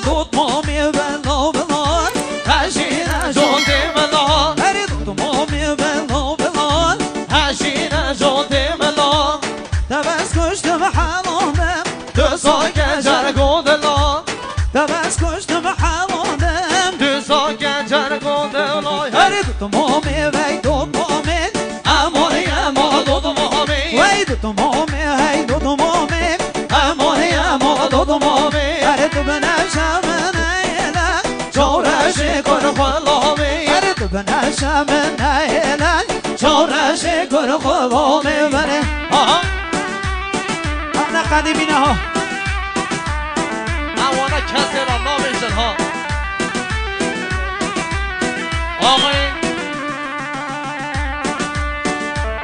دوت مامی بلا بلا هشینه جون بلا هری دوت مامی بلا بلا هشینه جون بلا دبست کشتم حلامم دو ساکه جرگودلا دبست کشتم حلامم دو ساکه جرگودلا هری دوت مامی وی دوت مامی امانی اما دوت مامی وی دوت مامی هی دوت مامی امانی اما دوت مامی هری تو بنشم نیله چورشی کن خلامی هری تو بنشم نیله چورشی کن خلامی بره انا قدیمینه ها اوانا کسی را نامیشن ها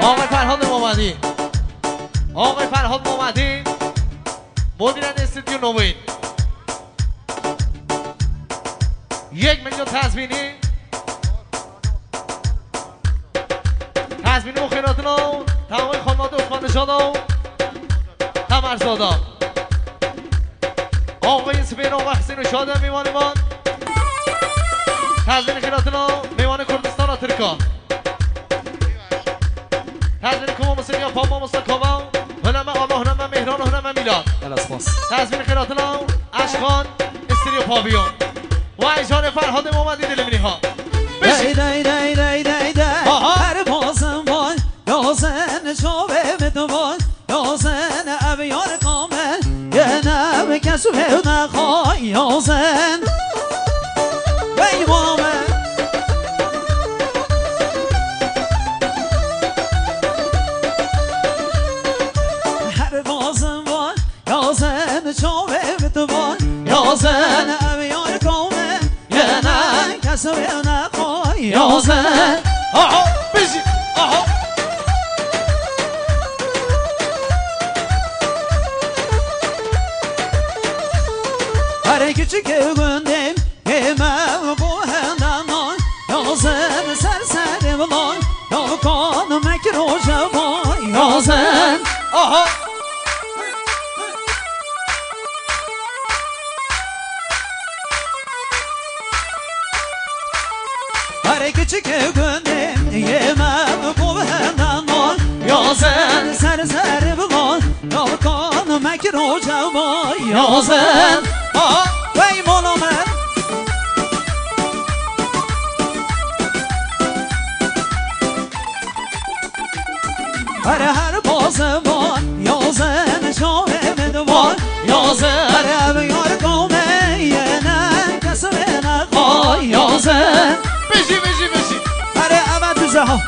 آقای فرهاد محمدی آقای فرهاد محمدی مدیران استودیو نوین 1 میلیون تضمینی مخیراتون رو تمام خانواده عثمان نژاد و تمرزادا آقای سپیر آقای حسین و شاده میوان تضمین خیراتون رو میوان کردستان آترکا تضمین کما موسیقی پاما مستقاما هنم آما هنم مهران و هنم میلاد تضمین خیراتون رو اشکان استریو پاویون و ایجان فرهاد محمدی دلمینی ها دی دی دی دی دی دی هر بازم وای یازن شاوه بدوای یازن ابیار کامل یه نب کسو نخواه یازن وی مامه هر بازم وای یازن شاوه بدوای یازن ابیار کامل یه نب کسو نخواه یازن بشی هر küçük gündem yemem bu hendan yazın serserim lan yalkan mekroja vay yazın her küçük gündem yemem bu hendan yazın serserim lan yalkan mekroja vay yazın وای مولا من هر بازمان یازن شاهم دوان یازن هر بیار قومه یه نه کسب نخواه یازن بشی هر اول دوزه ها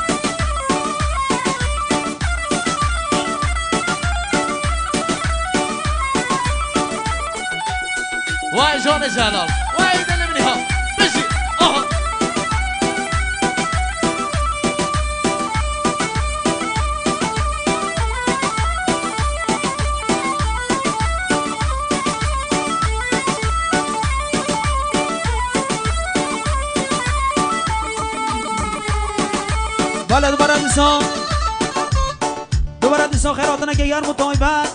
وای جان جلال وای دلمینی ها بشی بله دوباره دیسان خیراتونه که گرم و طایبت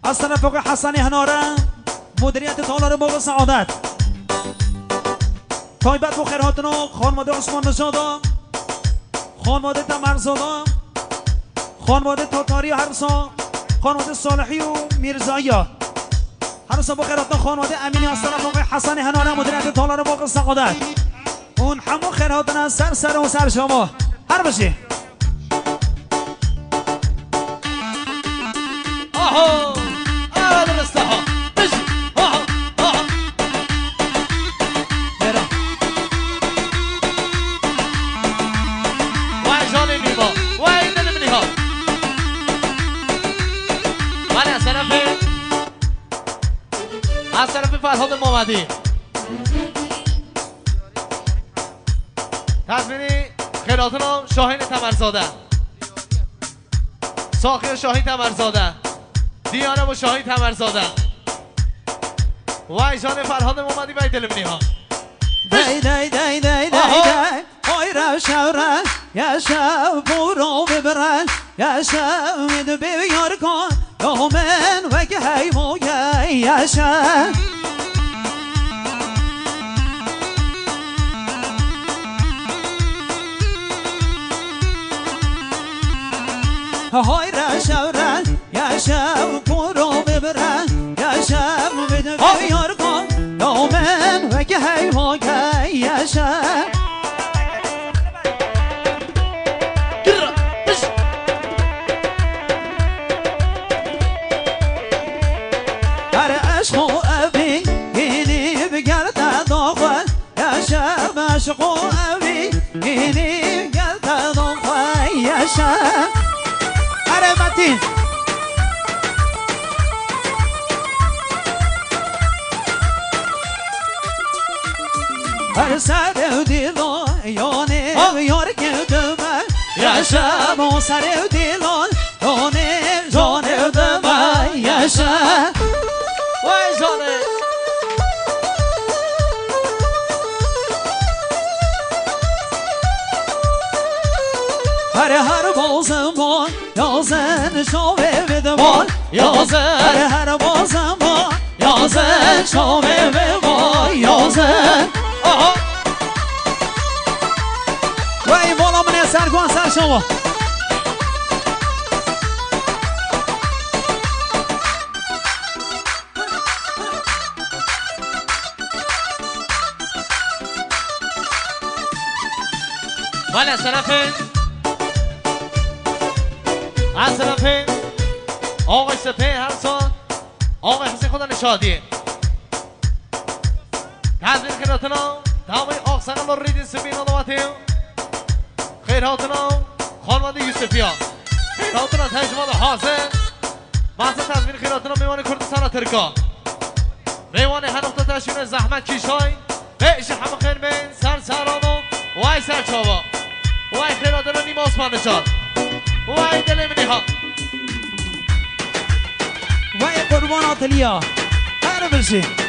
از طرف آقای حسنی هناره مدیریت تالار باغ سعادت طایبت و خیراتونه خانواده عثمان نژاد خانواده تمرزادا خانواده تاتاری هرسا خانواده صالحی و میرزایی هرسا با خیراتونه خانواده امینی از طرف آقای حسنی هناره مدیریت تالار باغ سعادت اون همه خیراتونه سر و سر شما هر باشی از طرف فرهاد محمدی تضمینی خیراتون شاهین تمرزاده ساخی شاهین تمرزاده دیانه و شاهین تمرزاده و ایجان فرهاد محمدی و دلمینی ها دی دی دی دی دی آیره شورن یا شب برو ببرن یا شب میدو بیار کن يومين وقهي موقع ياشا هاي راشا ياشا وكورو ببرا ياشا وبدفع يرقم يومين وقهي موقع ياشا عشقو أبي إني بقلت ضغط يا شاب عشقو أبي إني بقلت ضغط يا شاب عرفتين أرسل وديلو يوني ويورك دما يا شاب وصل وديلو يوني جوني دما يا شاب وای جانه هر بازمان یازن شاوه بدمان یازن هر بازمان یازن شاوه بدمان یازن وای بالا من سرگان سر شما ولی از طرف آقای سپه هرسان آقای حسین خدا نشادیه تزمین خیراتنا دامای آق سقل و ریدین سبین آدواتیم خیراتنا خانواده یوسفیان خیراتنا تجمال حاضر محضر تزمین خیراتنا میوان کردستان ترکا میوان هنوختا تشوین زحمت کیشای بیش همه خیر بین سر سرانو وای سر چاوا وای خیراتنا نیم آسمان نشاد وای دل منی ها وای قربانات لیا هر بشی